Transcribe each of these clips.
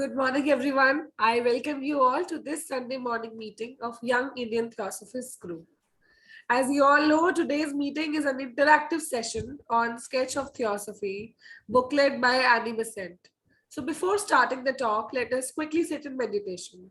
Good morning, everyone. I welcome you all to this Sunday morning meeting of Young Indian Theosophists Group. As you all know, today's meeting is an interactive session on Sketch of Theosophy, booklet by Annie Besant. So before starting the talk, let us quickly sit in meditation.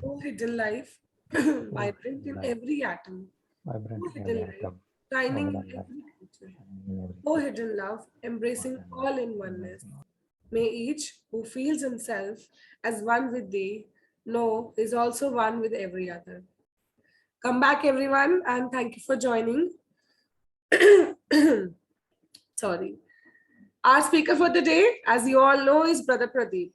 Oh, hidden life, Oh, vibrant in life, every atom. vibrant Oh, in hidden every life, atom, shining in golden light, every creature. shining in every Oh, creature, hidden love, embracing golden love, all in oneness. embracing all. May each who feels himself as one with thee know is also one with every other. Come back, everyone, and thank you for joining. Sorry. Our speaker for the day, as you all know, is Brother Pradeep.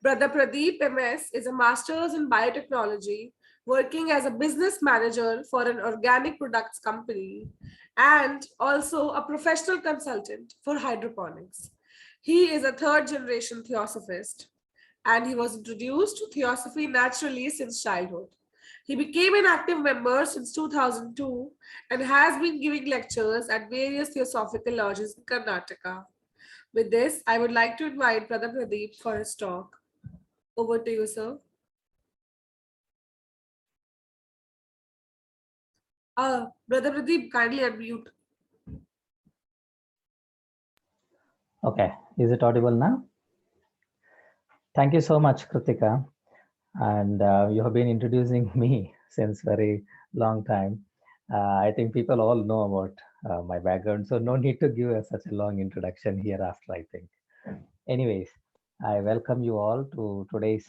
Brother Pradeep MS is a master's in biotechnology, working as a business manager for an organic products company and also a professional consultant for hydroponics. He is a third generation theosophist and he was introduced to theosophy naturally since childhood. He became an active member since 2002 and has been giving lectures at various theosophical lodges in Karnataka. With this, I would like to invite Brother Pradeep for his talk. Over to you, sir. Brother Pradeep, kindly unmute. Okay, is it audible now? Thank you so much, Kritika. And you have been introducing me since very long time. I think people all know about my background, so no need to give such a long introduction here after, I think. Anyways, I welcome you all to today's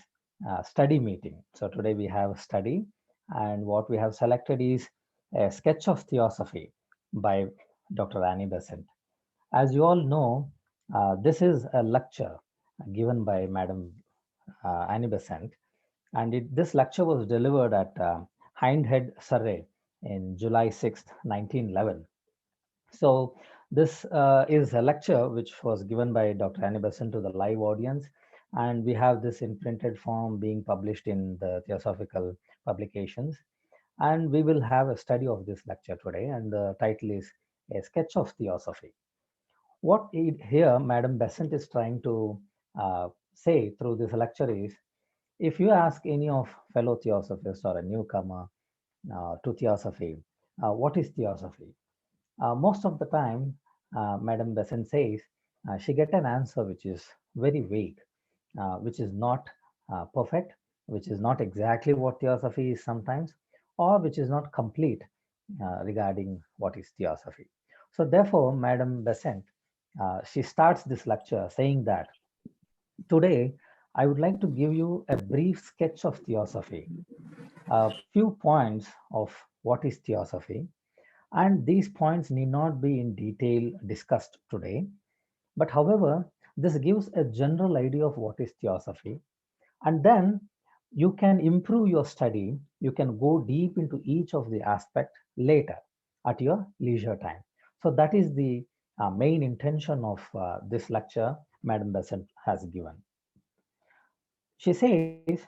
study meeting. So today we have a study, and what we have selected is a sketch of theosophy by Dr. Annie Besant. As you all know, this is a lecture given by Madam Annie Besant, and this lecture was delivered at Hindhead, Surrey in July 6th, 1911. So this is a lecture which was given by Dr. Annie Besant to the live audience, and we have this in printed form being published in the Theosophical publications. And we will have a study of this lecture today, and the title is A Sketch of Theosophy. What here Madam Besant is trying to say through this lecture is, if you ask any of fellow theosophists or a newcomer to theosophy, what is theosophy? Most of the time, Madam Besant says she get an answer which is very vague, which is not perfect, which is not exactly what theosophy is sometimes, or which is not complete regarding what is theosophy. So therefore, Madam Besant, she starts this lecture saying that today I would like to give you a brief sketch of theosophy, a few points of what is theosophy, and these points need not be in detail discussed today. But however, this gives a general idea of what is theosophy, and then you can improve your study. You can go deep into each of the aspect later at your leisure time. So that is the main intention of this lecture Madam Besant has given. She says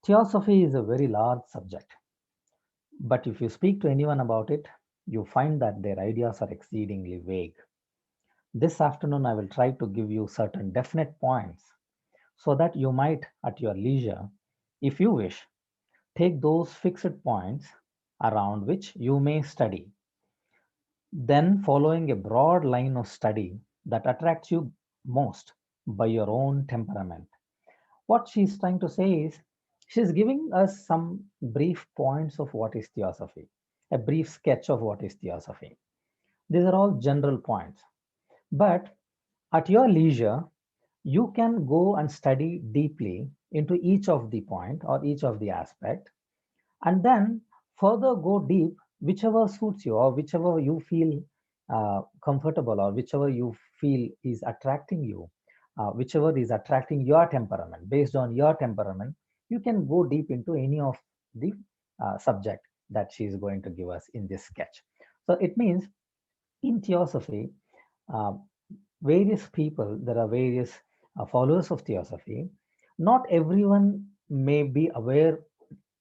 theosophy is a very large subject, but if you speak to anyone about it, you find that their ideas are exceedingly vague. This afternoon, I will try to give you certain definite points so that you might, at your leisure, if you wish, take those fixed points around which you may study. Then, following a broad line of study that attracts you most by your own temperament. What she's trying to say is she's giving us some brief points of what is theosophy, a brief sketch of what is theosophy. These are all general points. But at your leisure, you can go and study deeply into each of the point or each of the aspect, and then further go deep, whichever suits you or whichever you feel comfortable, or whichever you feel is attracting you, whichever is attracting your temperament. Based on your temperament, you can go deep into any of the subject that she is going to give us in this sketch. So it means in Theosophy, uh, various people, there are various followers of Theosophy. Not everyone may be aware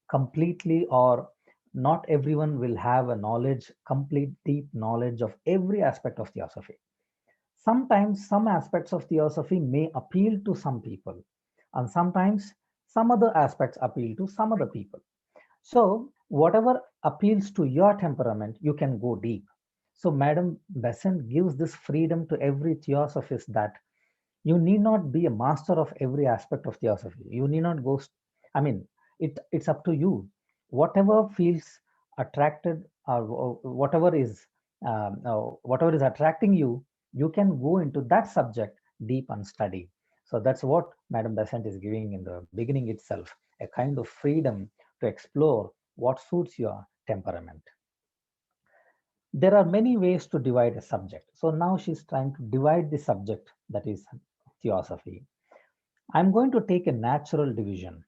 completely, or not everyone will have a knowledge, complete deep knowledge of every aspect of Theosophy. Sometimes some aspects of Theosophy may appeal to some people, and sometimes some other aspects appeal to some other people. So, whatever appeals to your temperament, you can go deep. So, Madam Besant gives this freedom to every theosophist that you need not be a master of every aspect of theosophy. You need not go, I mean, it's up to you. Whatever feels attracted, or whatever is attracting you, you can go into that subject deep and study. So that's what Madam Besant is giving in the beginning itself, a kind of freedom to explore what suits your temperament. There are many ways to divide a subject. So now she's trying to divide the subject, that is theosophy. I'm going to take a natural division,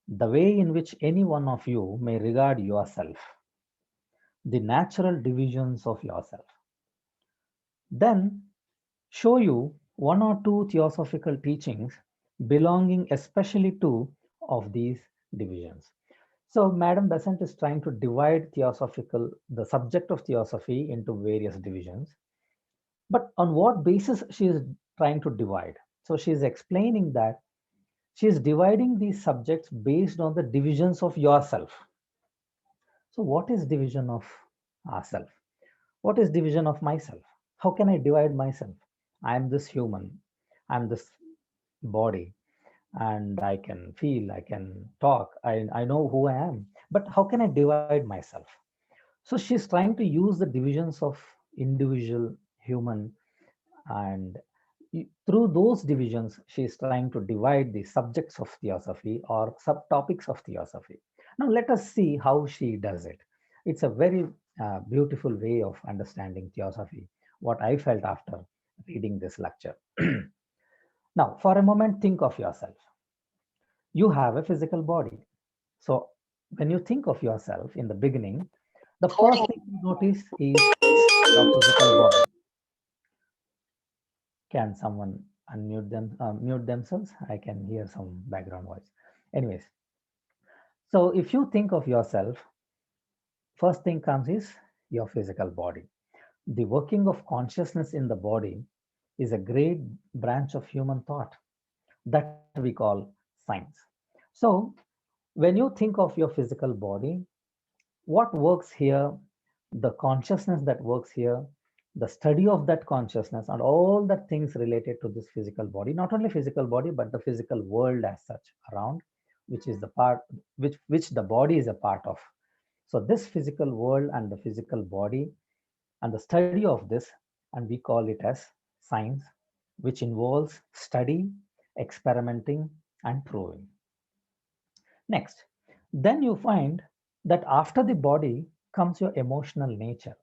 the way in which any one of you may regard yourself, the natural divisions of yourself. Then show you one or two theosophical teachings belonging especially to of these divisions. So Madam Besant is trying to divide the subject of theosophy into various divisions. But on what basis she is trying to divide? So she is explaining that she is dividing these subjects based on the divisions of yourself. So, what is division of ourself? What is division of myself? How can I divide myself? I am this human, I'm this body, and I can feel, I can talk, I know who I am. But how can I divide myself? So, she's trying to use the divisions of individual human, and through those divisions, she is trying to divide the subjects of theosophy or subtopics of theosophy. Now, let us see how she does it. It's a very beautiful way of understanding theosophy, what I felt after reading this lecture. Now, for a moment, think of yourself. You have a physical body. So, when you think of yourself in the beginning, the first thing you notice is your physical body. Can someone mute themselves? I can hear some background voice. Anyways, so if you think of yourself, first thing comes is your physical body. The working of consciousness in the body is a great branch of human thought that we call science. So when you think of your physical body, what works here, the consciousness that works here, the study of that consciousness, and all the things related to this physical body, not only physical body, but the physical world as such around, which is the part which the body is a part of. So this physical world and the physical body and the study of this, and we call it as science, which involves study, experimenting, and proving. Next, then you find that after the body comes your emotional nature.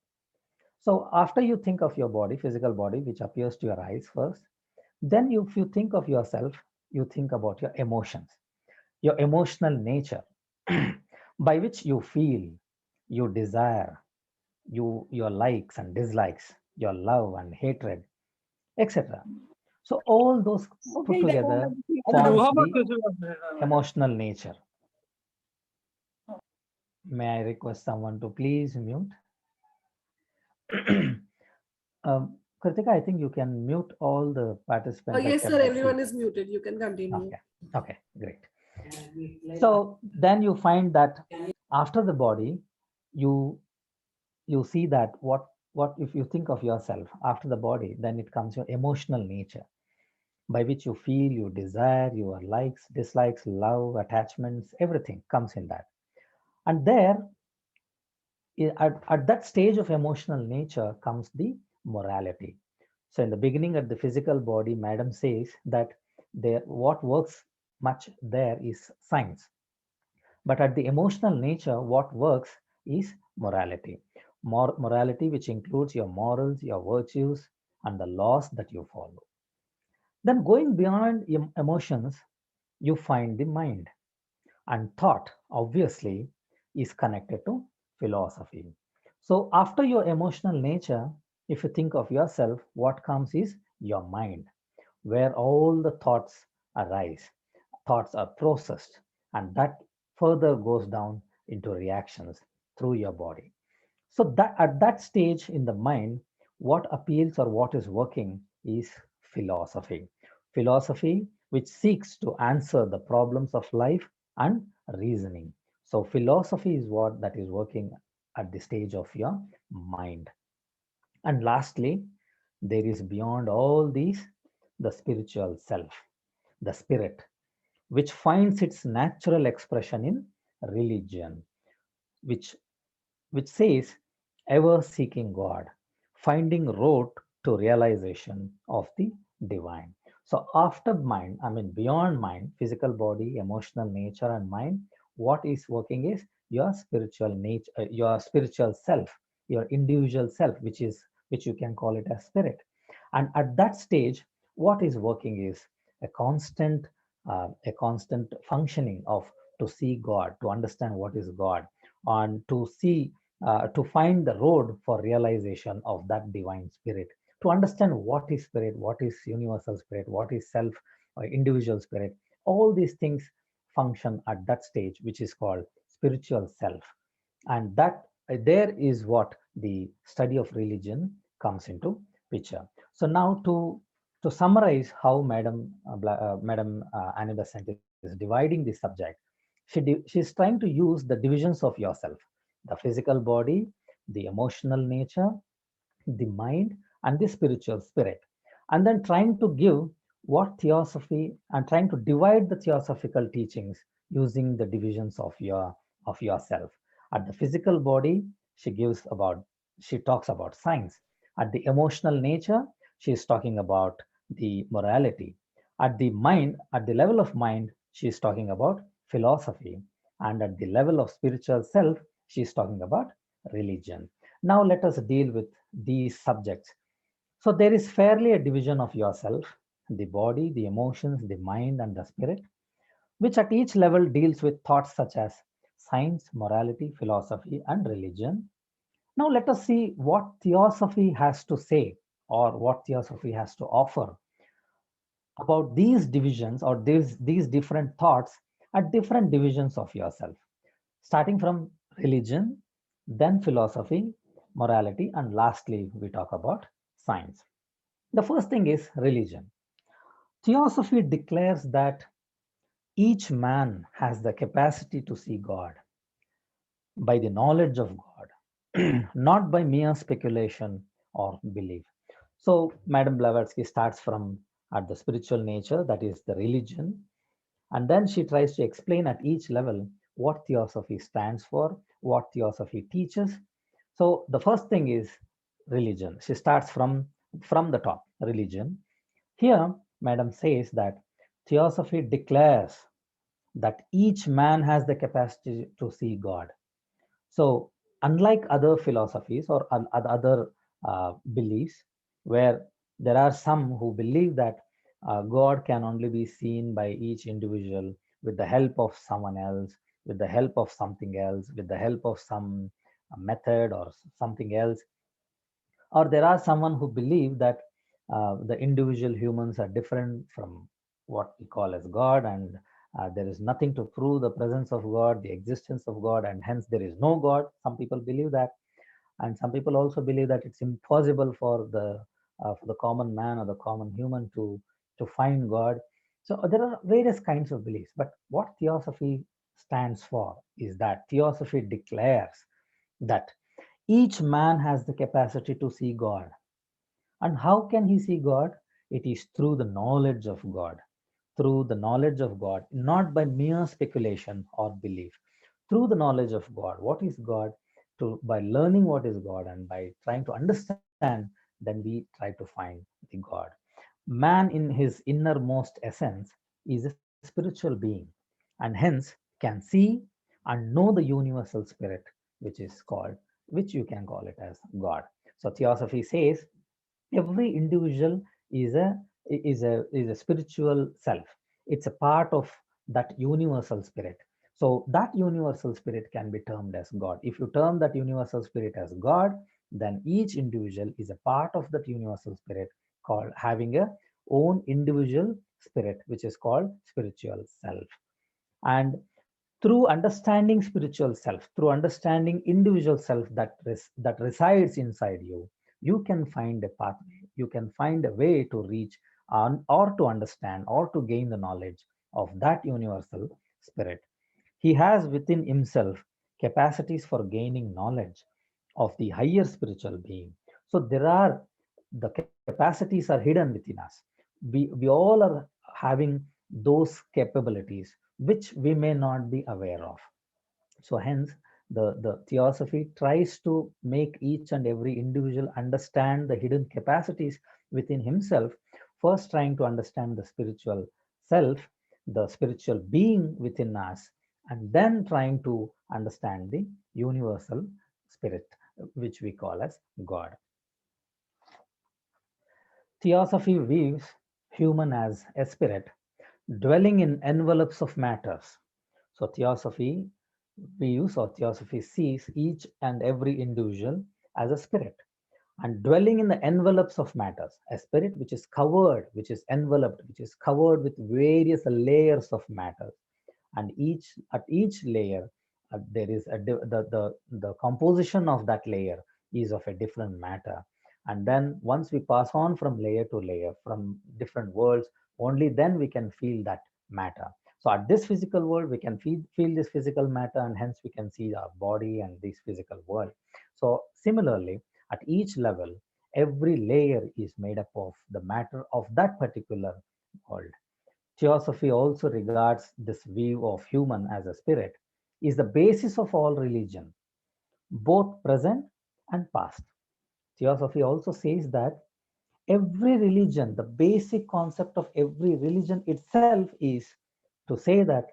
So after you think of your body, physical body, which appears to your eyes first, then if you think of yourself, you think about your emotions, your emotional nature, by which you feel, you desire, your likes and dislikes, your love and hatred, etc. So all those put together forms the emotional nature. May I request someone to please mute? Kritika, I think you can mute all the participants Yes, sir, except the everyone is speaker. muted. You can continue. Okay, okay, great. So then you find that after the body, you you see that what if you think of yourself after the body, then it comes your emotional nature, by which you feel, you desire, your likes, dislikes, love, attachments, everything comes in that. And there, at that stage of emotional nature comes the morality. So in the beginning, at the physical body, Madam says that there what works much there is science, but at the emotional nature, what works is morality. Morality, which includes your morals, your virtues, and the laws that you follow. Then going beyond emotions, you find the mind. And thought, obviously, is connected to philosophy. So, after your emotional nature, if you think of yourself, what comes is your mind, where all the thoughts arise. Thoughts are processed, and that further goes down into reactions through your body. So that at that stage in the mind, what appeals or what is working is philosophy. Philosophy which seeks to answer the problems of life and reasoning. So philosophy is what that is working at the stage of your mind. And lastly, there is beyond all these the spiritual self, the spirit, which finds its natural expression in religion, which which says, ever seeking God, finding road to realization of the divine. So, after mind, I mean, beyond mind, physical body, emotional nature, and mind, what is working is your spiritual nature, your spiritual self, your individual self, which you can call it as spirit. And at that stage, what is working is a constant functioning of to see God, to understand what is God, and to find the road for realization of that divine spirit, to understand what is spirit, what is universal spirit, what is self or individual spirit. All these things function at that stage, which is called spiritual self. And that there is what the study of religion comes into picture. So now to summarize how Madam Annie Besant is dividing the subject, she's trying to use the divisions of yourself: the physical body, the emotional nature, the mind, and the spiritual spirit, and then trying to give what theosophy and trying to divide the theosophical teachings using the divisions of yourself. At the physical body, she talks about science. At the emotional nature, she is talking about the morality. At the mind, at the level of mind, she is talking about philosophy, and at the level of spiritual self, she is talking about religion. Now let us deal with these subjects. So there is fairly a division of yourself: the body, the emotions, the mind, and the spirit, which at each level deals with thoughts such as science, morality, philosophy, and religion. Now let us see what theosophy has to say, or what theosophy has to offer about these divisions, or these different thoughts at different divisions of yourself, starting from religion, then philosophy, morality, and lastly, we talk about science. The first thing is religion. Theosophy declares that each man has the capacity to see God by the knowledge of God, not by mere speculation or belief. So, Madame Blavatsky starts from at the spiritual nature, that is the religion, and then she tries to explain at each level what theosophy stands for, what theosophy teaches. So the first thing is religion. She starts from the top, religion. Here, Madam says that theosophy declares that each man has the capacity to see God. So, unlike other philosophies or other beliefs, where there are some who believe that God can only be seen by each individual with the help of someone else, with the help of something else, with the help of some method or something else, or there are someone who believe that the individual humans are different from what we call as God, and there is nothing to prove the presence of God, the existence of God, and hence there is no God. Some people believe that, and some people also believe that it's impossible for the common man or the common human to find God. So there are various kinds of beliefs, but what theosophy stands for is that theosophy declares that each man has the capacity to see God. And how can he see God? It is through the knowledge of God. Through the knowledge of God, not by mere speculation or belief. Through the knowledge of God. What is God? By learning what is God and by trying to understand then we try to find the God. Man, in his innermost essence, is a spiritual being, and hence can see and know the universal spirit, which is called, which you can call it as God. So Theosophy says every individual is a spiritual self. It's a part of that universal spirit. So that universal spirit can be termed as God. If you term that universal spirit as God, then each individual is a part of that universal spirit, called having a own individual spirit, which is called spiritual self. And through understanding spiritual self, through understanding individual self that resides inside you, you can find a pathway, you can find a way to reach on, or to understand, or to gain the knowledge of that universal spirit. He has within himself capacities for gaining knowledge of the higher spiritual being. So there are, the capacities are hidden within us. We all are having those capabilities which we may not be aware of. So hence the theosophy tries to make each and every individual understand the hidden capacities within himself, first trying to understand the spiritual self, the spiritual being within us, and then trying to understand the universal spirit, which we call as God. Theosophy views human as a spirit dwelling in envelopes of matters. So theosophy views, or theosophy sees each and every individual as a spirit and dwelling in the envelopes of matters, a spirit which is covered, which is enveloped, which is covered with various layers of matter. And each layer, there is the composition of that layer is of a different matter. And then once we pass on from layer to layer, from different worlds, only then we can feel that matter. So at this physical world we can feel this physical matter, and hence we can see our body and this physical world. So similarly, at each level, every layer is made up of the matter of that particular world. Theosophy also regards this view of human as a spirit is the basis of all religion, both present and past. Theosophy also says that every religion, the basic concept of every religion itself is to say that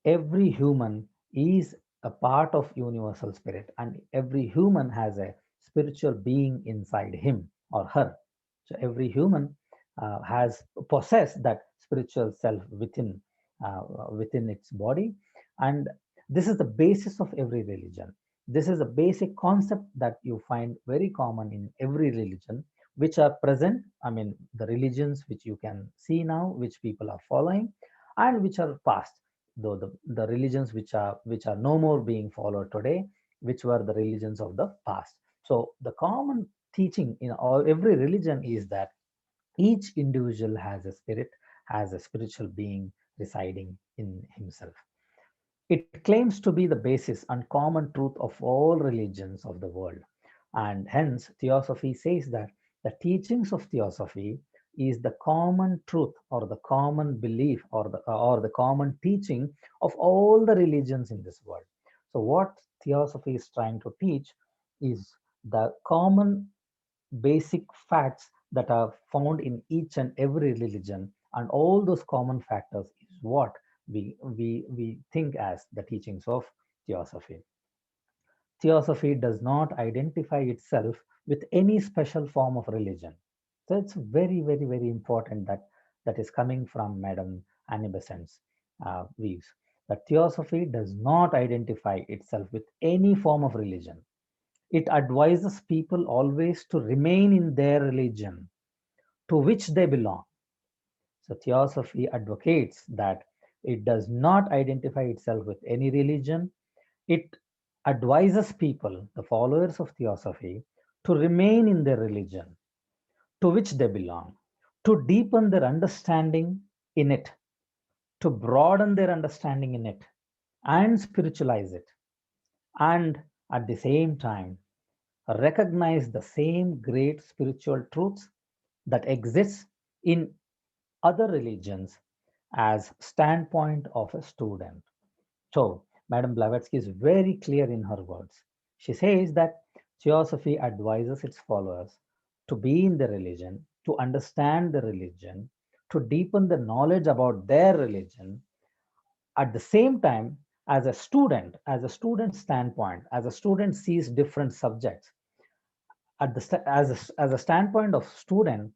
every human is a part of universal spirit, and every human has a spiritual being inside him or her. So every human has possessed that spiritual self within its body. And this is the basis of every religion. This is a basic concept that you find very common in every religion, which are present, I mean the religions which you can see now, which people are following, and which are past, though the religions which are no more being followed today, which were the religions of the past. So the common teaching in every religion is that each individual has a spirit, has a spiritual being residing in himself. It claims to be the basis and common truth of all religions of the world. And hence, Theosophy says that the teachings of Theosophy is the common truth, or the common belief, or the common teaching of all the religions in this world. So what Theosophy is trying to teach is the common basic facts that are found in each and every religion, and all those common factors is what we think as the teachings of theosophy. Theosophy does not identify itself with any special form of religion. So it's very important that that is coming from Madam Annie Besant's views, that theosophy does not identify itself with any form of religion. It advises people always to remain in their religion to which they belong. So Theosophy advocates that it does not identify itself with any religion. It advises people, the followers of Theosophy, to remain in their religion to which they belong, to deepen their understanding in it, to broaden their understanding in it, and spiritualize it, and at the same time recognize the same great spiritual truths that exists in other religions as standpoint of a student. So Madam Blavatsky is very clear in her words. She says that Theosophy advises its followers to be in the religion, to understand the religion, to deepen the knowledge about their religion. At the same time, as a student standpoint, as a student sees different subjects, as a standpoint of student,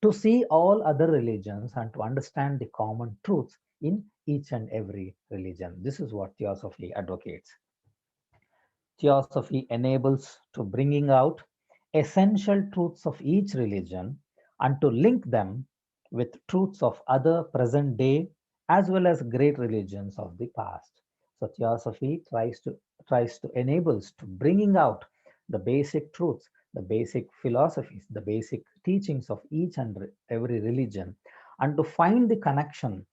to see all other religions and to understand the common truths in each and every religion. This is what Theosophy advocates. Theosophy enables to bringing out essential truths of each religion and to link them with truths of other present day as well as great religions of the past. So Theosophy tries to enables to bringing out the basic truths, the basic philosophies, the basic teachings of each and every religion, and to find the connection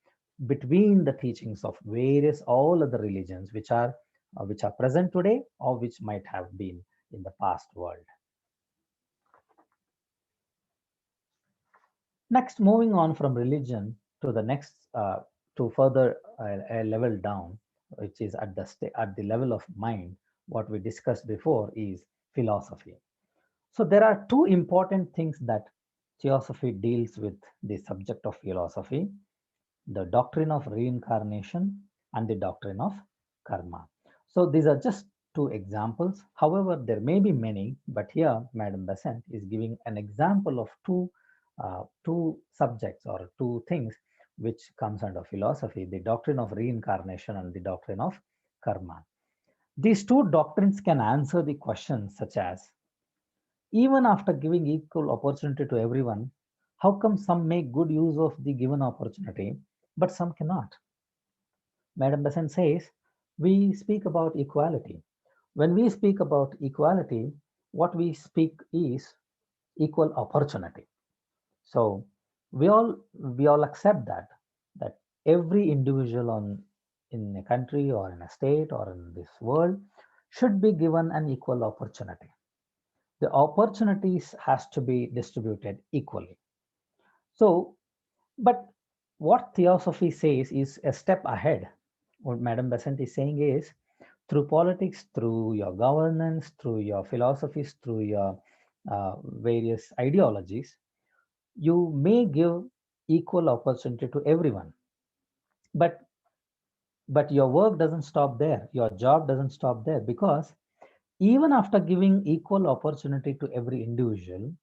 between the teachings of various all other religions which are present today or which might have been in the past world. Next, moving on from religion to the next, to further a level down, which is at at the level of mind. What we discussed before is philosophy. So there are two important things that Theosophy deals with the subject of philosophy: the doctrine of reincarnation and the doctrine of karma. So these are just two examples. However, there may be many, but here Madam Besant is giving an example of two subjects or two things which comes under philosophy: the doctrine of reincarnation and the doctrine of karma. These two doctrines can answer the questions such as, even after giving equal opportunity to everyone, how come some make good use of the given opportunity, but some cannot? Madam Besant says, we speak about equality. When we speak about equality, what we speak is equal opportunity. So we all accept that every individual on in a country or in a state or in this world should be given an equal opportunity. The opportunities has to be distributed equally. So, but what Theosophy says is a step ahead. What Madam Besant is saying is, through politics, through your governance, through your philosophies, through your various ideologies, you may give equal opportunity to everyone. But your work doesn't stop there. Your job doesn't stop there, because even after giving equal opportunity to every individual,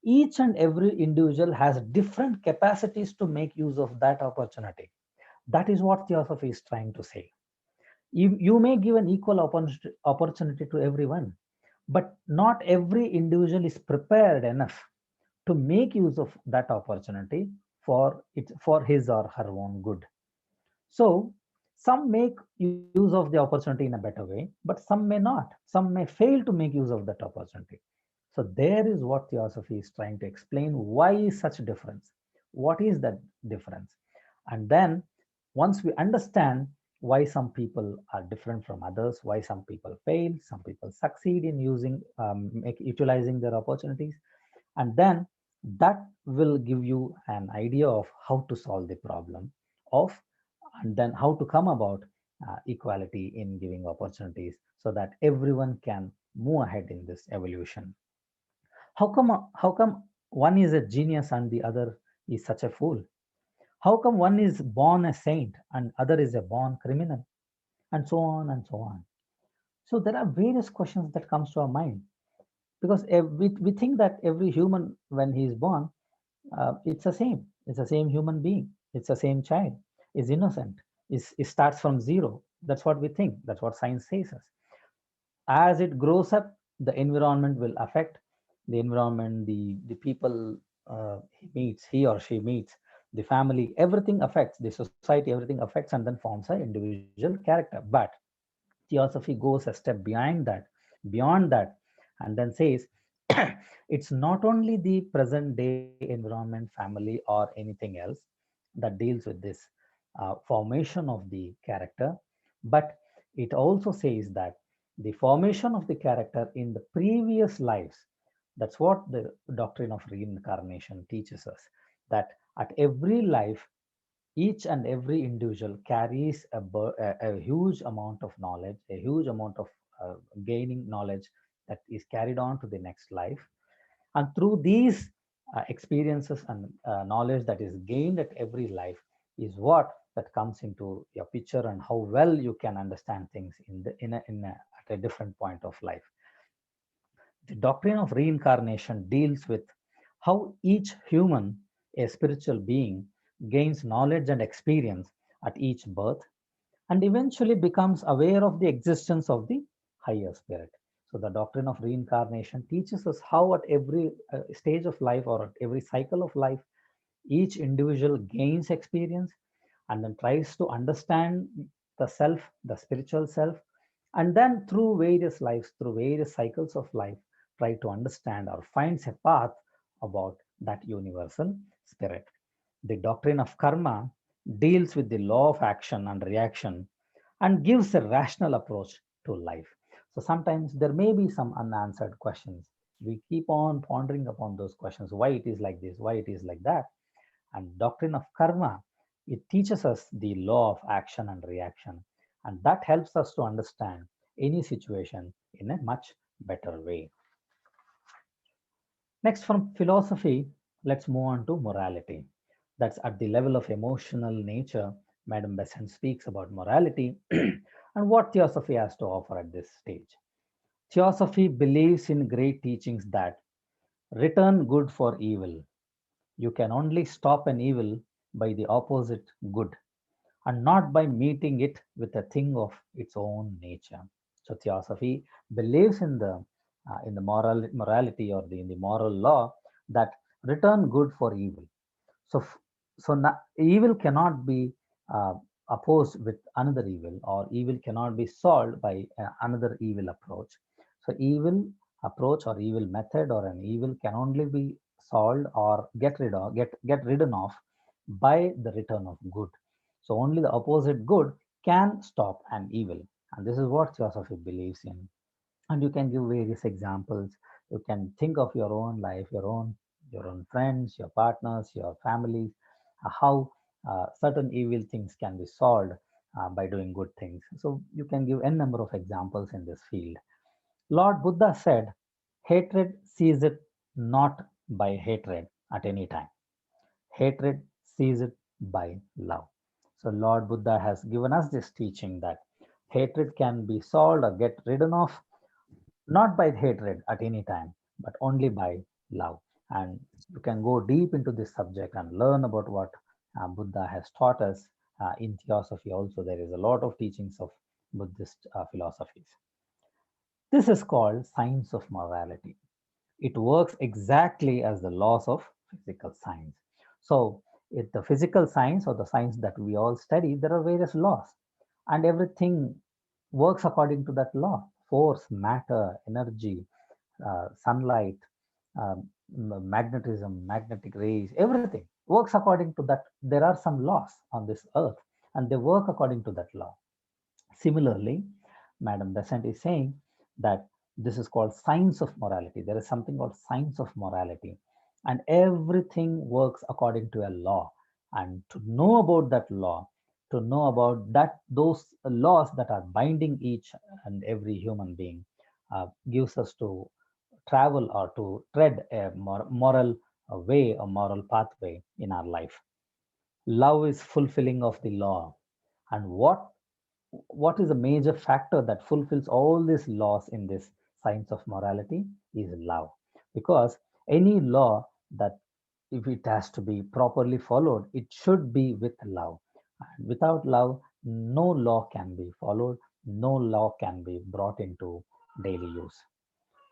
each and every individual has different capacities to make use of that opportunity. That is what Theosophy is trying to say. You may give an equal opportunity to everyone, but not every individual is prepared enough to make use of that opportunity for his or her own good. So some make use of the opportunity in a better way, but some may not. Some may fail to make use of that opportunity. So there is what Theosophy is trying to explain. Why is such a difference? What is that difference? And then once we understand why some people are different from others, why some people fail, some people succeed in utilizing their opportunities, and then that will give you an idea of how to solve the problem of, and then how to come about equality in giving opportunities so that everyone can move ahead in this evolution. How come one is a genius and the other is such a fool? How come one is born a saint and other is a born criminal? And so on and so on. So there are various questions that comes to our mind, because we think that every human when he is born, it's the same. It's the same human being. It's the same child. Is innocent. It starts from zero. That's what we think. That's what science says us. As it grows up, the environment will affect the environment, the people he or she meets, the family, everything affects the society, everything affects, and then forms an individual character. But Theosophy goes a step beyond that, and then says it's not only the present day environment, family, or anything else that deals with this formation of the character, but it also says that the formation of the character in the previous lives, that's what the doctrine of reincarnation teaches us, that at every life, each and every individual carries a huge amount of knowledge, a huge amount of gaining knowledge that is carried on to the next life. And through these experiences and knowledge that is gained at every life is what that comes into your picture, and how well you can understand things at a different point of life. The doctrine of reincarnation deals with how each human, a spiritual being, gains knowledge and experience at each birth, and eventually becomes aware of the existence of the higher spirit. So, the doctrine of reincarnation teaches us how, at every stage of life or at every cycle of life, each individual gains experience and then tries to understand the self, the spiritual self, and then through various lives, through various cycles of life, try to understand or finds a path about that universal spirit. The doctrine of karma deals with the law of action and reaction and gives a rational approach to life. So sometimes there may be some unanswered questions. We keep on pondering upon those questions, why it is like this, why it is like that. And doctrine of karma, it teaches us the law of action and reaction, and that helps us to understand any situation in a much better way. Next, from philosophy, let's move on to morality. That's at the level of emotional nature. Madam Besant speaks about morality and what theosophy has to offer at this stage. Theosophy believes in great teachings that return good for evil. You can only stop an evil by the opposite good, and not by meeting it with a thing of its own nature. So theosophy believes in the morality, or in the moral law, that return good for evil. So evil cannot be uh, opposed with another evil, or evil cannot be solved by another evil approach. So evil approach or evil method or an evil can only be solved or get ridden of by the return of good. So only the opposite good can stop an evil, and this is what theosophy believes in. And you can give various examples. You can think of your own life, your own friends, your partners, your families, how certain evil things can be solved by doing good things. So you can give n number of examples in this field. Lord Buddha said, hatred ceaseth not by hatred at any time. Hatred ceaseth by love. So Lord Buddha has given us this teaching that hatred can be solved or get ridden of not by hatred at any time, but only by love. And you can go deep into this subject and learn about what Buddha has taught us in theosophy. Also, there is a lot of teachings of Buddhist philosophies. This is called science of morality. It works exactly as the laws of physical science. So, if the physical science or the science that we all study, there are various laws, and everything works according to that law. Force, matter, energy, sunlight, magnetism, magnetic rays, everything works according to that. There are some laws on this earth, and they work according to that law. Similarly, Madam Besant is saying that this is called science of morality. There is something called science of morality, and everything works according to a law. And to know about that law, to know about that those laws that are binding each and every human being, gives us to travel or to tread a moral way, a moral pathway in our life. Love is fulfilling of the law, and what is a major factor that fulfills all these laws in this science of morality is love. Because any law that, if it has to be properly followed, it should be with love. And without love, no law can be followed, no law can be brought into daily use.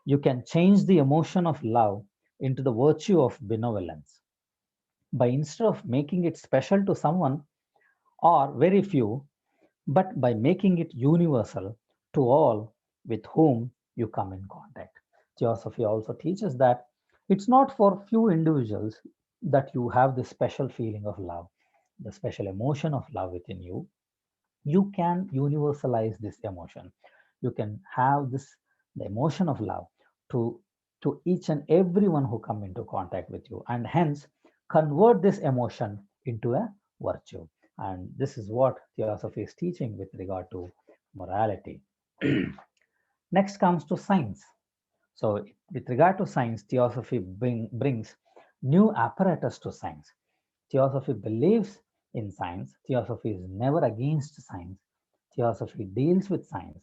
You can change the emotion of love into the virtue of benevolence by, instead of making it special to someone or very few, but by making it universal to all with whom you come in contact. Theosophy also teaches that it's not for few individuals that you have this special feeling of love, the special emotion of love within you. You can universalize this emotion. You can have this, the emotion of love, to each and everyone who come into contact with you, and hence convert this emotion into a virtue. And this is what theosophy is teaching with regard to morality. Next comes to science. So, with regard to science, Theosophy brings new apparatus to science. Theosophy believes in science. Theosophy is never against science. Theosophy deals with science.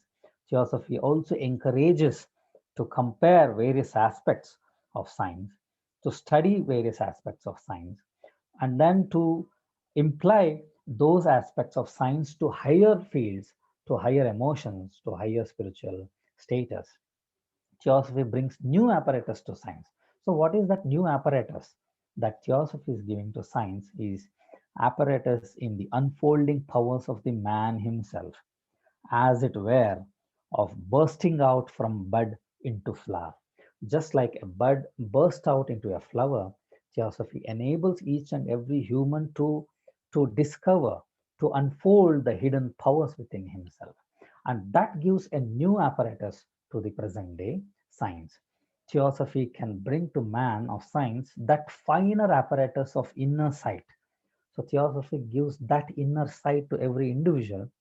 Theosophy also encourages to compare various aspects of science, to study various aspects of science, and then to imply those aspects of science to higher fields, to higher emotions, to higher spiritual status. Theosophy brings new apparatus to science. So, what is that new apparatus that Theosophy is giving to science? Is apparatus in the unfolding powers of the man himself, as it were, of bursting out from bud into flower. Just like a bud bursts out into a flower, Theosophy enables each and every human to discover, to unfold the hidden powers within himself. And that gives a new apparatus to the present day science. Theosophy can bring to man of science that finer apparatus of inner sight. So Theosophy gives that inner sight to every individual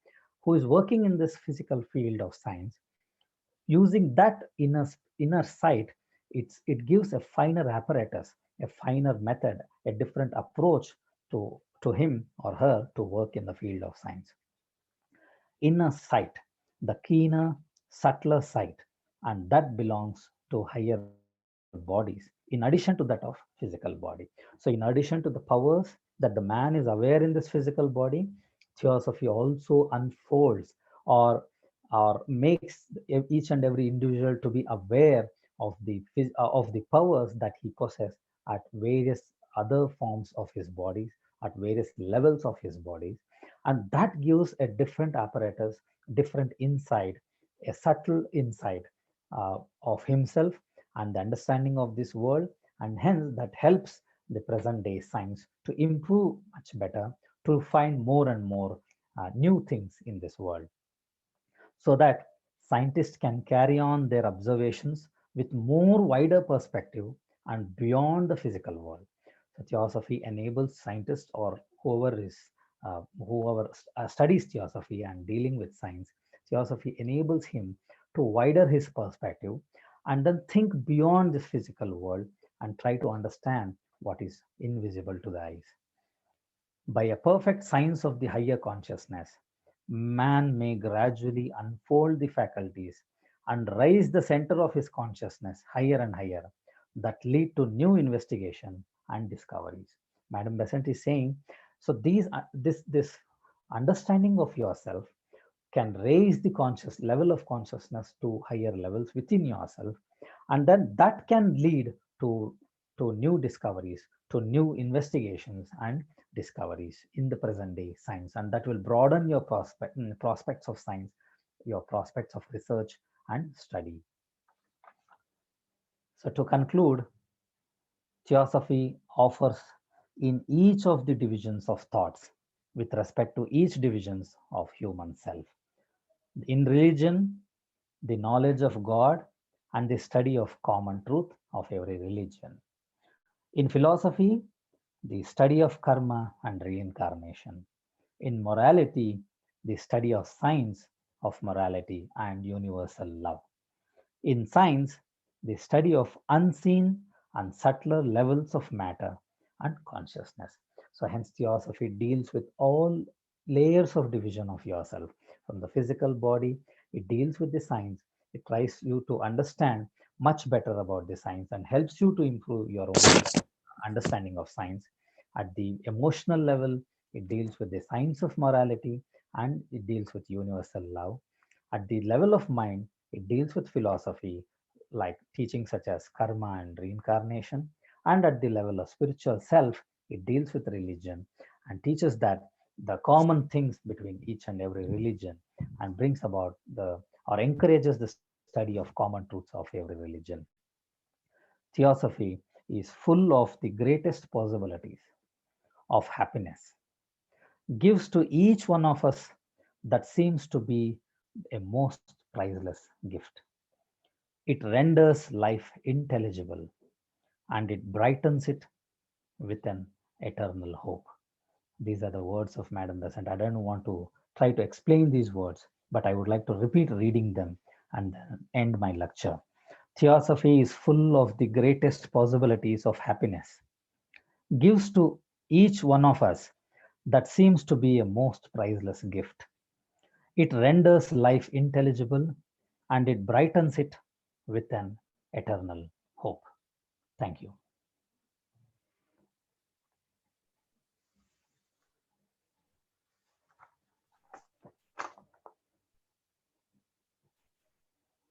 who is working in this physical field of science. Using that inner sight, it gives a finer apparatus, a finer method, a different approach to him or her to work in the field of science. Inner sight, the keener, subtler sight, and that belongs to higher bodies, in addition to that of physical body. So, in addition to the powers that the man is aware in this physical body, Theosophy also unfolds or makes each and every individual to be aware of the powers that he possesses at various other forms of his bodies, at various levels of his bodies, and that gives a different apparatus, different insight, a subtle insight of himself and the understanding of this world, and hence that helps the present day science to improve much better, to find more and more new things in this world, so that scientists can carry on their observations with more wider perspective and beyond the physical world. So Theosophy enables scientists or whoever studies Theosophy and dealing with science. Theosophy enables him to widen his perspective and then think beyond this physical world and try to understand what is invisible to the eyes. By a perfect science of the higher consciousness, man may gradually unfold the faculties and raise the center of his consciousness higher and higher, that lead to new investigation and discoveries. Madam Besant is saying, so this understanding of yourself can raise the conscious level of consciousness to higher levels within yourself, and then that can lead to new discoveries, to new investigations and discoveries in the present day science, and that will broaden your prospects of science, your prospects of research and study. So to conclude, Theosophy offers in each of the divisions of thoughts with respect to each divisions of human self. In religion, the knowledge of God and the study of common truth of every religion. In philosophy, the study of karma and reincarnation. In morality, the study of science of morality and universal love. In science, the study of unseen and subtler levels of matter and consciousness. So, hence, Theosophy deals with all layers of division of yourself. From the physical body, it deals with the science. It tries you to understand much better about the science and helps you to improve your own understanding of science. At the emotional level, it deals with the science of morality and it deals with universal love. At the level of mind, it deals with philosophy, like teachings such as karma and reincarnation. And at the level of spiritual self, it deals with religion and teaches that the common things between each and every religion, and brings about the or encourages the study of common truths of every religion. Theosophy is full of the greatest possibilities of happiness, gives to each one of us that seems to be a most priceless gift. It renders life intelligible and it brightens it with an eternal hope. These are the words of Madam Besant. I don't want to try to explain these words, but I would like to repeat reading them and then end my lecture. Theosophy is full of the greatest possibilities of happiness, gives to each one of us that seems to be a most priceless gift. It renders life intelligible and it brightens it with an eternal hope. Thank you.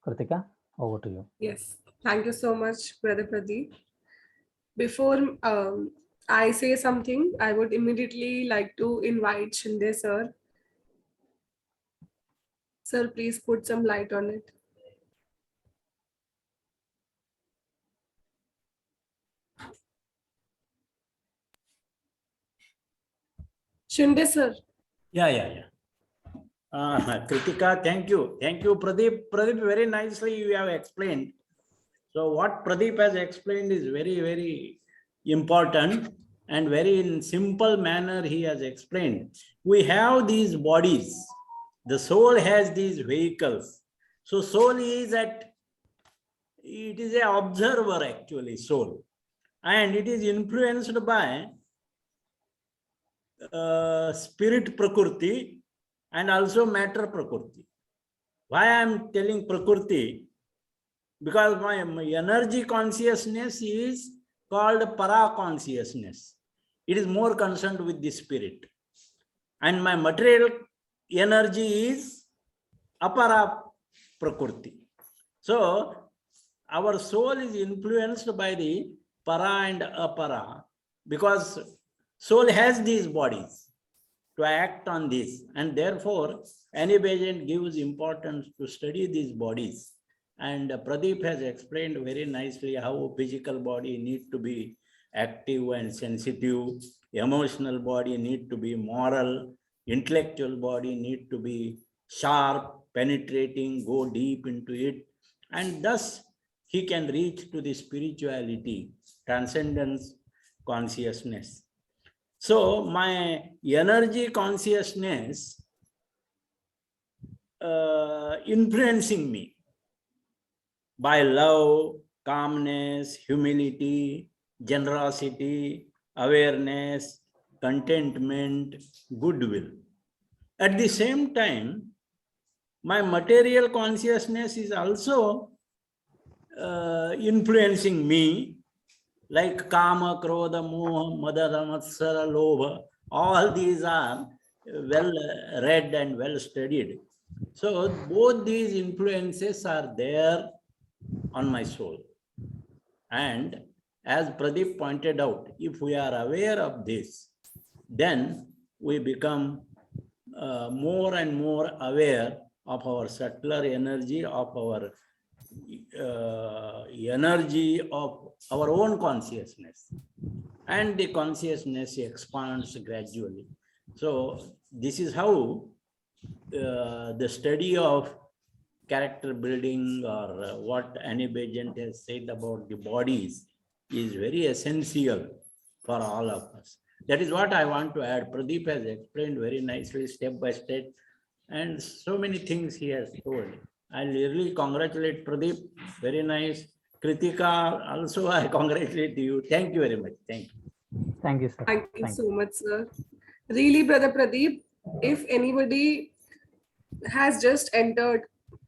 Kritika, over to you. Yes, thank you so much, Brother Pradeep. Before I say something, I would immediately like to invite Shinde sir. Sir, please put some light on it. Shinde sir. Yeah. Kritika, thank you. Thank you, Pradeep. Pradeep, very nicely you have explained. So what Pradeep has explained is very, very important and very in simple manner he has explained. We have these bodies. The soul has these vehicles. So soul is it is an observer actually, soul. And it is influenced by spirit prakriti and also matter prakriti. Why I am telling prakriti? Because my energy consciousness is called para consciousness. It is more concerned with the spirit. And my material energy is apara prakriti. So our soul is influenced by the para and apara because soul has these bodies to act on this, and therefore any agent gives importance to study these bodies. And Pradeep has explained very nicely how physical body need to be active and sensitive, emotional body need to be moral, intellectual body need to be sharp, penetrating, go deep into it, and thus he can reach to the spirituality, transcendence, consciousness. So my energy consciousness influencing me by love, calmness, humility, generosity, awareness, contentment, goodwill. At the same time, my material consciousness is also influencing me, like kama, krodha, moha, madara, matsara, lobha. All these are well read and well studied. So both these influences are there on my soul. And as Pradeep pointed out, if we are aware of this, then we become more and more aware of our subtler energy, of our energy of our own consciousness, and the consciousness expands gradually. So this is how the study of character building, or what Annie Besant has said about the bodies, is very essential for all of us. That is what I want to add. Pradeep has explained very nicely, step by step, and so many things he has told. I really congratulate Pradeep. Very nice. Kritika, also I congratulate you. Thank you very much. Thank you. Thank you, sir. Thank you so much, sir. Really, Brother Pradeep, if anybody has just entered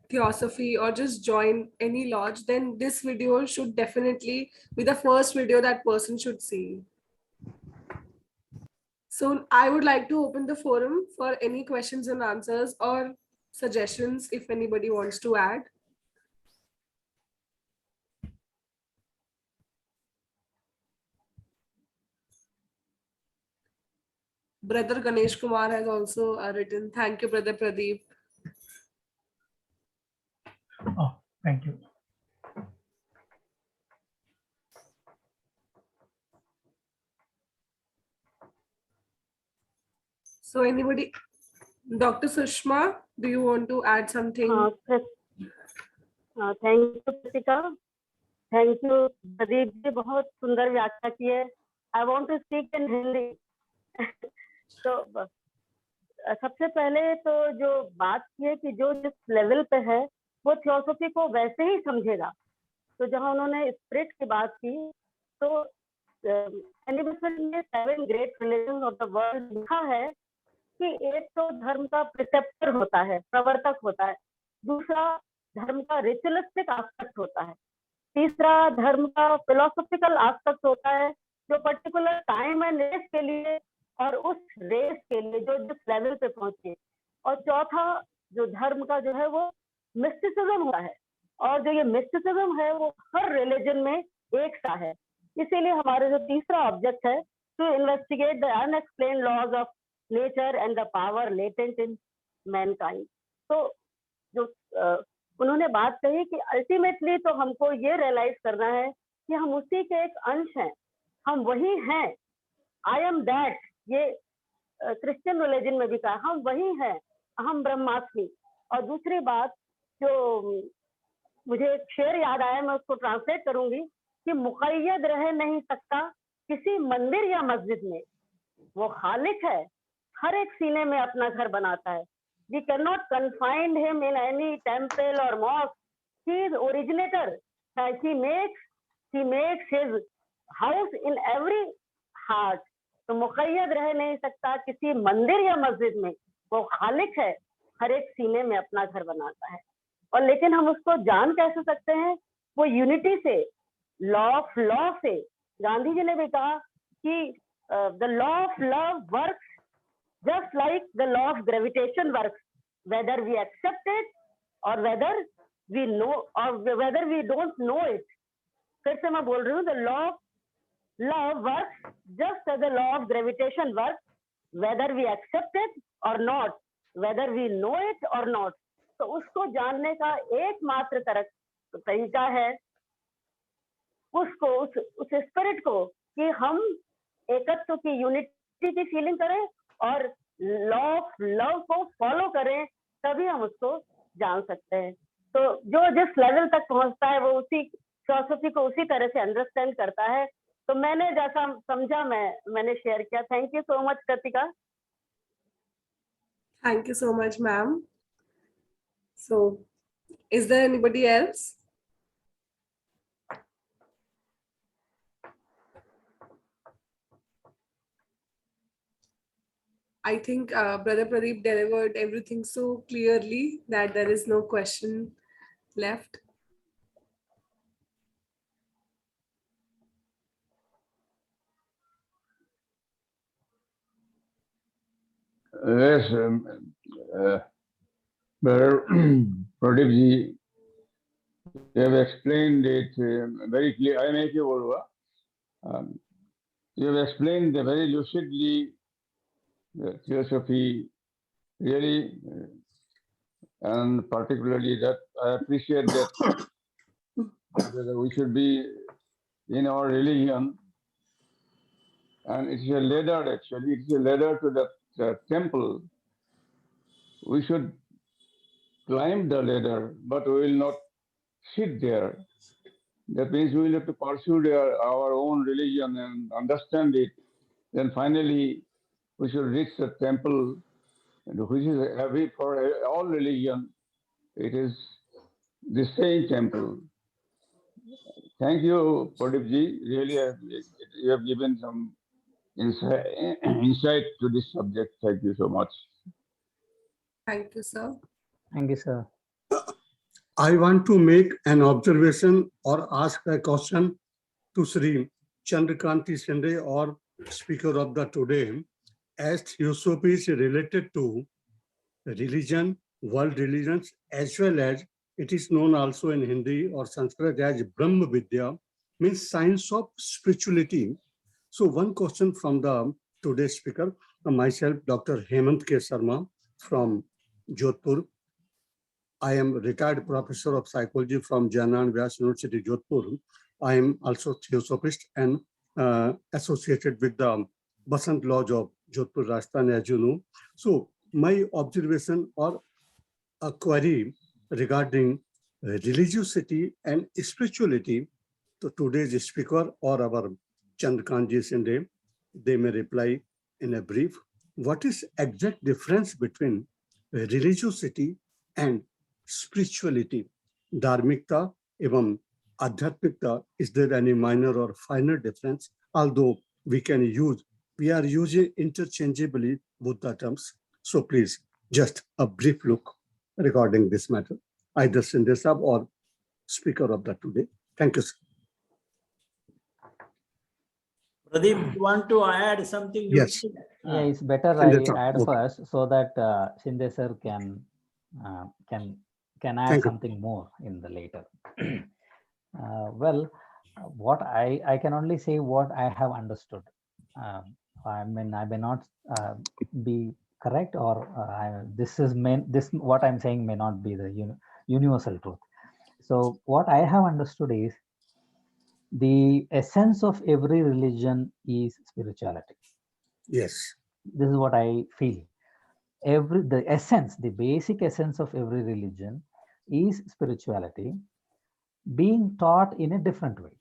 Theosophy or just joined any lodge, then this video should definitely be the first video that person should see. So I would like to open the forum for any questions and answers or suggestions if anybody wants to add. Brother Ganesh Kumar has also written, thank you, Brother Pradeep. Oh, thank you. So anybody, Dr. Sushma, do you want to add something? Thank you Kritika, thank you Pradeep ji, बहुत सुंदर व्याख्या की है. I want to speak in Hindi. तो सबसे पहले तो जो बात की है कि जो जिस लेवल पे है वो थियोसॉफी को वैसे ही समझेगा तो जहाँ उन्होंने स्पिरिट की बात की, तो एनिमेशन में 7 great religion of the world लिखा है कि एक तो धर्म का प्रिसेप्टर होता है, प्रवर्तक होता है, दूसरा धर्म का रिचुअलिस्टिक एस्पेक्ट होता है, तीसरा धर्म का फिलोसॉफिकल एस्पेक्ट होता है जो पर्टिकुलर टाइम एंड रेस के लिए और उस रेस के लिए जो जिस लेवल पे पहुंचे, और चौथा जो धर्म का जो है वो मिस्टिसिज्म होता है, और जो ये मिस्टिसिज्म है वो हर रिलीजन में एक सा है। इसीलिए हमारा जो तीसरा ऑब्जेक्ट है to investigate the unexplained laws of nature and the power latent in mankind. तो जो उन्होंने बात कही कि अल्टीमेटली तो हमको ये रियलाइज करना है कि हम उसी के एक अंश हैं, हम वही हैं, आई एम दैट, ये क्रिश्चियन रिलीजन में भी कहा, हम वही हैं, हम ब्रह्मास्मि। और दूसरी बात जो मुझे एक शेर याद आया, मैं उसको ट्रांसलेट करूंगी कि मुक़य्यद रह नहीं सकता किसी मंदिर या मस्जिद में, वो खालिक है, हर एक सीने में अपना घर बनाता है। We cannot confine him in any temple or mosque. He is originator. He makes his house in every heart. तो मुक़य्यद रह नहीं सकता किसी मंदिर या मस्जिद में, वो खालिक है, हर एक सीने में अपना घर बनाता है। और लेकिन हम उसको जान कैसे सकते हैं? वो यूनिटी से, लॉ से। गांधी जी ने भी कहा कि the law of love works just like the law of gravitation works, whether we accept it or whether we know or whether we don't know it. फिर से मैं बोल रही हूँ, the law of love works just as the law of gravitation works, whether we accept it or not, whether we know it or not. तो उसको जानने का एकमात्र तरीका है उसको उस स्पिरिट को कि हम एकत्व की, यूनिटी की फीलिंग करें और लॉ ऑफ लव को फॉलो करें, तभी हम उसको जान सकते हैं। तो जो जिस लेवल तक पहुंचता है वो उसी फिलॉसफी को उसी तरह से अंडरस्टैंड करता है। तो मैंने जैसा समझा मैंने शेयर किया। Thank you so much Kritika. Thank you so much, ma'am. So, is there anybody else? I think Brother Pradeep delivered everything so clearly that there is no question left. Yes, Brother Pradeep ji, you have explained it very clearly. I make you you have explained very lucidly the Theosophy, really, and particularly that I appreciate that we should be in our religion, and it's a ladder actually. It's a ladder to the temple. We should climb the ladder, but we will not sit there. That means we will have to pursue our own religion and understand it. Then finally, we should reach the temple, which is heavy for all religion. It is the same temple. Thank you, Pradeep ji. Really, you have given some insight to this subject. Thank you so much. Thank you, sir. Thank you, sir. I want to make an observation or ask a question to Sri Chandrakanti Shinde, or speaker of the today, as Theosophy is related to religion, world religions, as well as it is known also in Hindi or Sanskrit as Brahma Vidya, means science of spirituality. So one question from the today's speaker, myself, Dr. Hemant K. Sharma from Jodhpur. I am retired professor of psychology from Janan Vyas University, Jodhpur. I am also Theosophist and associated with the Basant Lodge of Jodhpur, Rajasthan, as you know. So my observation or a query regarding religiosity and spirituality to today's speaker or our Chandrakanji Shinde, they may reply in a brief. What is exact difference between religiosity and spirituality, धार्मिकता एवं Adhyatmikta, is there any minor or finer difference? Although we are using interchangeably Buddha terms. So please, just a brief look regarding this matter, either Shinde Sahab or speaker of the today. Thank you, sir. Pradeep, you want to add something? Yes. Yeah, it's better Shinde I Sahab, add okay. first so that Shinde sir can add Thank you. something more in the later. Well, what I can only say what I have understood. I mean, I may not be correct, or this what I'm saying may not be the universal truth. So what I have understood is the essence of every religion is spirituality. Yes. This is what I feel. The basic essence of every religion is spirituality being taught in a different way.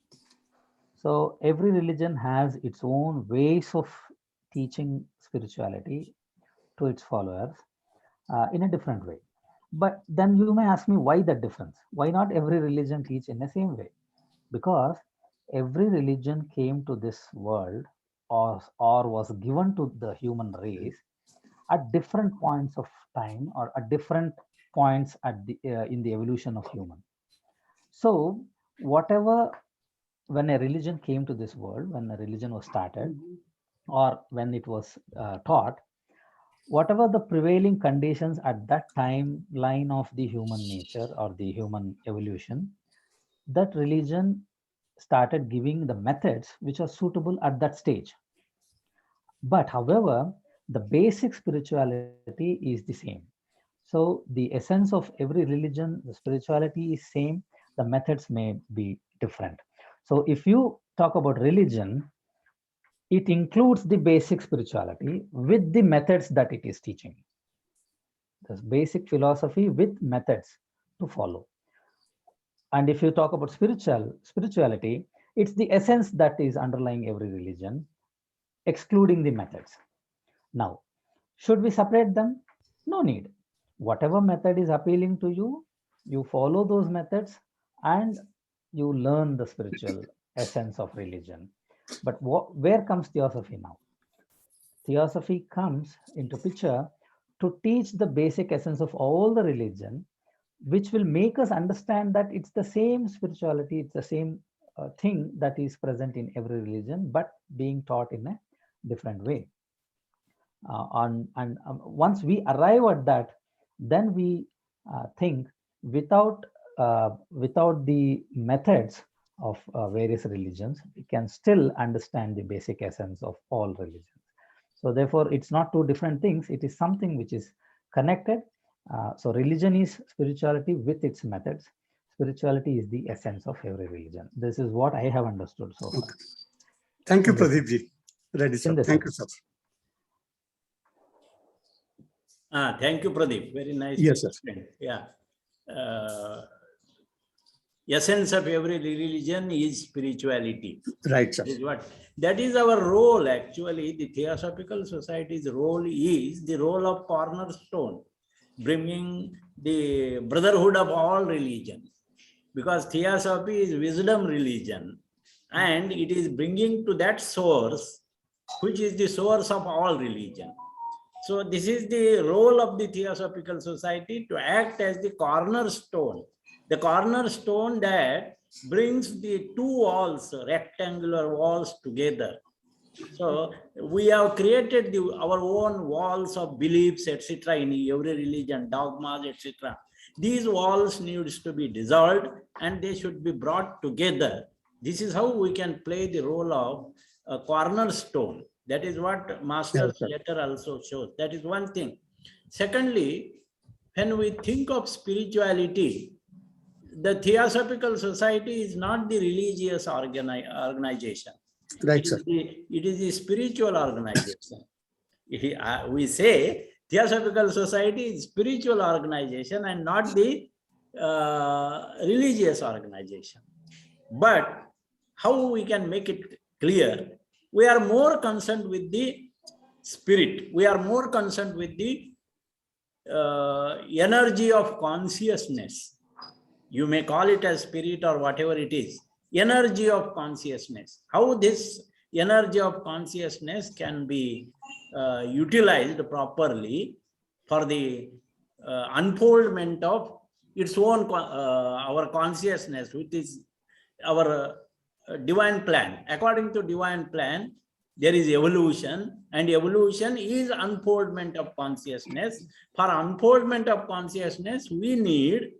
So every religion has its own ways of teaching spirituality to its followers in a different way. But then you may ask me, why that difference? Why not every religion teach in the same way? Because every religion came to this world or was given to the human race at different points of time or at different points in the evolution of human. So whatever, when a religion came to this world, when a religion was started, or when it was taught, whatever the prevailing conditions at that timeline of the human nature or the human evolution, that religion started giving the methods which are suitable at that stage. But however, the basic spirituality is the same. So the essence of every religion, the spirituality is same, the methods may be different. So if you talk about religion, it includes the basic spirituality with the methods that it is teaching. This basic philosophy with methods to follow. And if you talk about spirituality, it's the essence that is underlying every religion, excluding the methods. Now, should we separate them? No need. Whatever method is appealing to you, you follow those methods and you learn the spiritual essence of religion. But where comes Theosophy now? Theosophy comes into picture to teach the basic essence of all the religion, which will make us understand that it's the same spirituality, it's the same thing that is present in every religion, but being taught in a different way. Once we arrive at that, then we think without the methods of various religions, we can still understand the basic essence of all religions. So therefore, it's not two different things. It is something which is connected. So religion is spirituality with its methods. Spirituality is the essence of every religion. This is what I have understood so far. Okay. Thank you, Pradeep ji. Ready, sir. Thank you, sir. Thank you, Pradeep. Very nice. Yes, sir. Yeah. Essence of every religion is spirituality. Right, sir. That is our role, actually. The Theosophical Society's role is the role of cornerstone, bringing the brotherhood of all religions. Because Theosophy is wisdom religion, and it is bringing to that source, which is the source of all religion. So this is the role of the Theosophical Society, to act as the cornerstone that brings the two walls, rectangular walls, together. So we have created our own walls of beliefs, etc., in every religion, dogmas, etc. These walls needs to be dissolved and they should be brought together. This is how we can play the role of a cornerstone. That is what Master's letter also shows. That is one thing. Secondly, when we think of spirituality, the Theosophical Society is not the religious organization. Right, sir. It is a spiritual organization. We say Theosophical Society is spiritual organization and not the religious organization. But how we can make it clear? We are more concerned with the spirit. We are more concerned with the energy of consciousness. You may call it as spirit or whatever it is. Energy of consciousness. How this energy of consciousness can be utilized properly for the unfoldment of its own our consciousness, which is our divine plan. According to divine plan, there is evolution, and evolution is unfoldment of consciousness. For unfoldment of consciousness, we need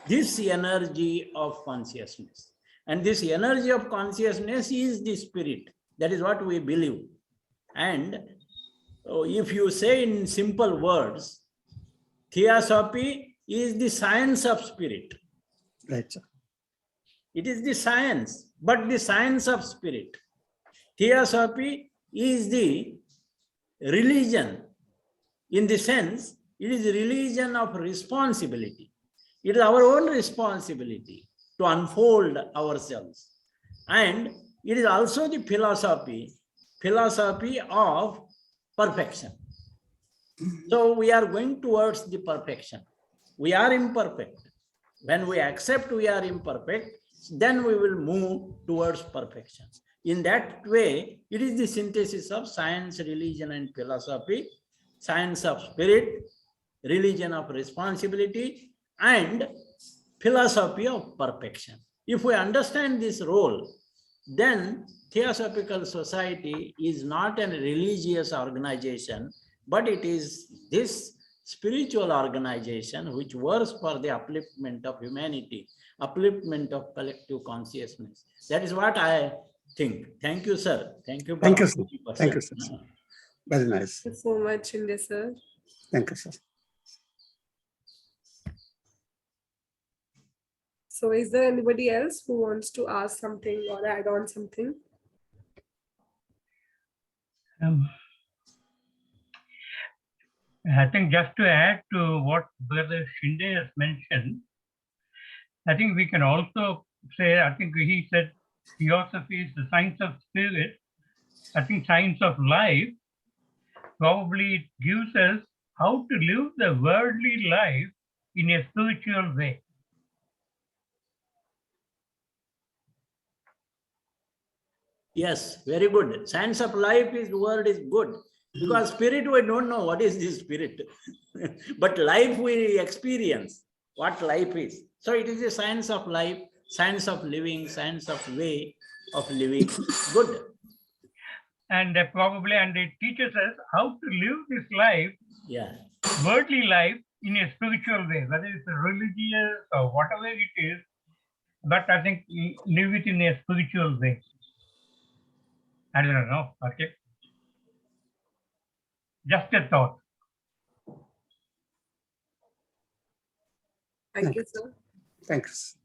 this energy of consciousness. And this energy of consciousness is the spirit. That is what we believe. And if you say in simple words, Theosophy is the science of spirit. Right, sir. It is the science, but the science of spirit. Theosophy is the religion, in the sense, it is a religion of responsibility. It is our own responsibility to unfold ourselves. And it is also the philosophy of perfection. So we are going towards the perfection. We are imperfect. When we accept we are imperfect, then we will move towards perfection. In that way, it is the synthesis of science, religion, and philosophy, science of spirit, religion of responsibility, and philosophy of perfection. If we understand this role, then Theosophical Society is not a religious organization, but it is this spiritual organization which works for the upliftment of humanity, upliftment of collective consciousness. That is what I think. Thank you, sir. Thank you. Thank you, sir. Thank you, sir. Very nice. Thank you so much, Shinde sir. Thank you, sir. So is there anybody else who wants to ask something or add on something? I think just to add to what Brother Shinde has mentioned, I think we can also say, I think he said Theosophy is the science of spirit. I think science of life, probably it gives us how to live the worldly life in a spiritual way. Yes, very good. Science of life is word is good. Because spirit, we don't know what is this spirit. But life we experience what life is. So it is a science of life, science of living, science of way of living. Good. And probably, and it teaches us how to live this life, Yeah. worldly life, in a spiritual way, whether it's religious or whatever it is, but I think live it in a spiritual way. I don't know. Okay. Just a thought. Thank you, sir. Thanks.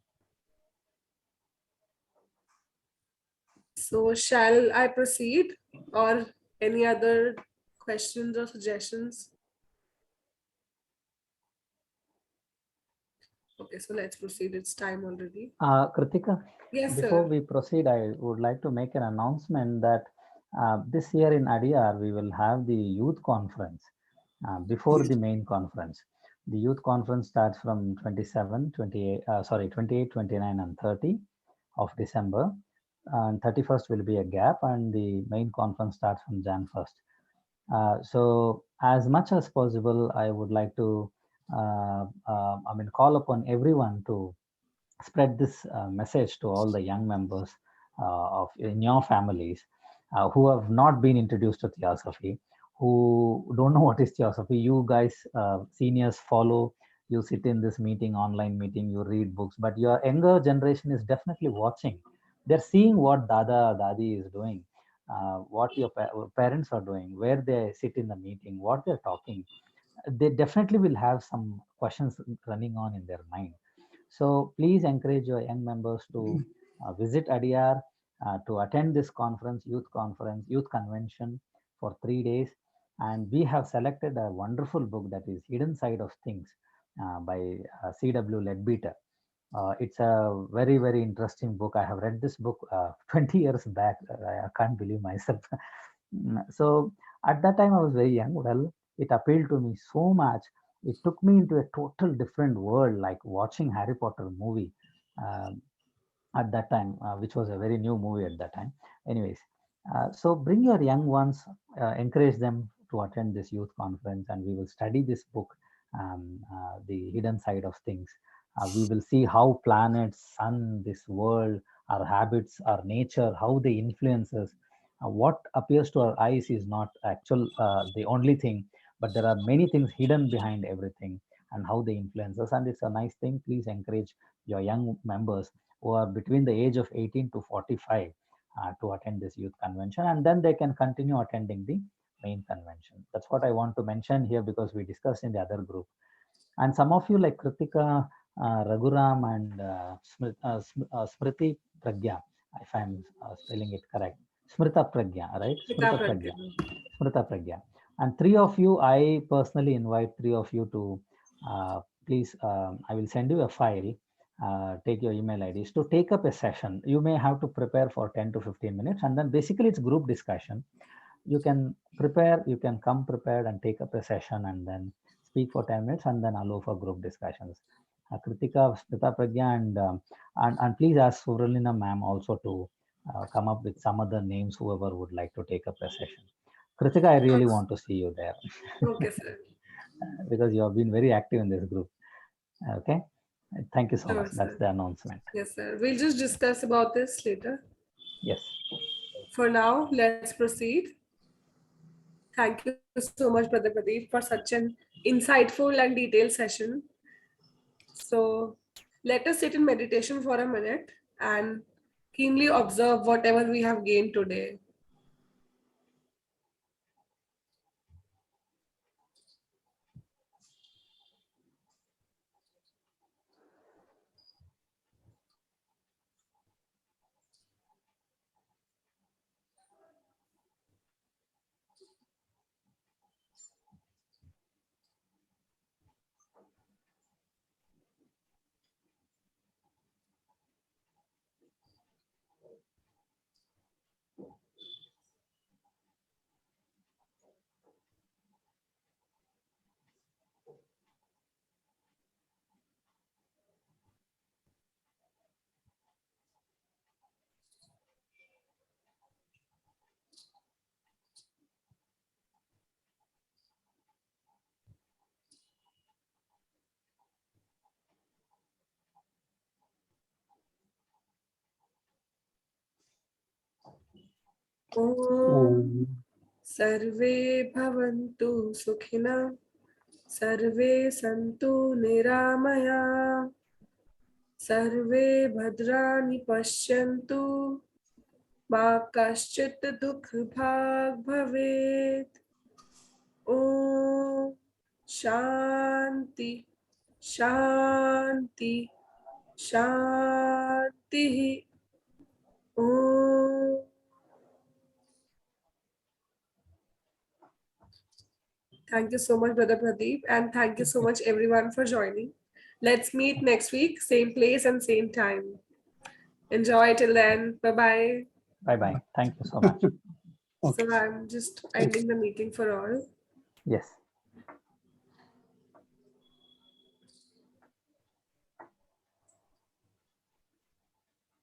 So shall I proceed, or any other questions or suggestions? Okay, so let's proceed. It's time already. Kritika, Yes, before sir. we proceed, I would like to make an announcement that this year in Adyar, we will have the youth conference before the main conference. The youth conference starts from 28, 29 and 30 of December. And 31st will be a gap, and the main conference starts from Jan 1st. So as much as possible, I would like to call upon everyone to spread this message to all the young members of in your families who have not been introduced to Theosophy, who don't know what is Theosophy. You guys, seniors, follow. You sit in this meeting, online meeting, you read books, but your younger generation is definitely watching. They're seeing what Dada, Dadi is doing, what your parents are doing, where they sit in the meeting, what they're talking. They definitely will have some questions running on in their mind. So please encourage your young members to visit Adyar, to attend this conference, youth convention for 3 days. And we have selected a wonderful book, that is Hidden Side of Things by C.W. Leadbeater. It's a very, very interesting book. I have read this book 20 years back. I can't believe myself. So at that time I was very young. Well, it appealed to me so much. it took me into a total different world, like watching Harry Potter movie at that time, which was a very new movie at that time. Anyways, so bring your young ones, encourage them to attend this youth conference, and we will study this book, The Hidden Side of Things. We will see how planets, sun, this world, our habits, our nature, how they influence us. What appears to our eyes is not actual the only thing, but there are many things hidden behind everything and how they influence us. And it's a nice thing. Please encourage your young members who are between the age of 18 to 45 to attend this youth convention, and then they can continue attending the main convention. That's what I want to mention here, because we discussed in the other group. And some of you like Kritika, Raghuram, and Smriti Pragya, if I'm spelling it correct. Smrita Pragya, right? Smrita Pragya. Smrita Pragya. And three of you, I personally invite three of you to please, I will send you a file. Take your email IDs to take up a session. You may have to prepare for 10 to 15 minutes, and then basically it's group discussion. You can prepare, you can come prepared and take up a session and then speak for 10 minutes and then allow for group discussions. Kritika, Smrita Pragya, and please ask Suralina ma'am also to come up with some other names, whoever would like to take up a session. Kritika, I really want to see you there. Okay, sir. Because you have been very active in this group. Okay. Thank you so Sure, much. That's sir. the announcement. Yes, sir. We'll just discuss about this later. Yes. For now, let's proceed. Thank you so much, Brother Pradeep, for such an insightful and detailed session. So let us sit in meditation for a minute and keenly observe whatever we have gained today. Om Sarve Bhavantu Sukhina Sarve Santu Niramaya Sarve Bhadrani Pashyantu Ma Kaschit Dukh Bhag Bhavet. Om Shanti Shanti Shanti. Om. Thank you so much, Brother Pradeep, and thank you so much, everyone, for joining. Let's meet next week, same place and same time. Enjoy till then. Bye-bye. Bye-bye. Thank you so much. Okay. So I'm just ending the meeting for all. Yes.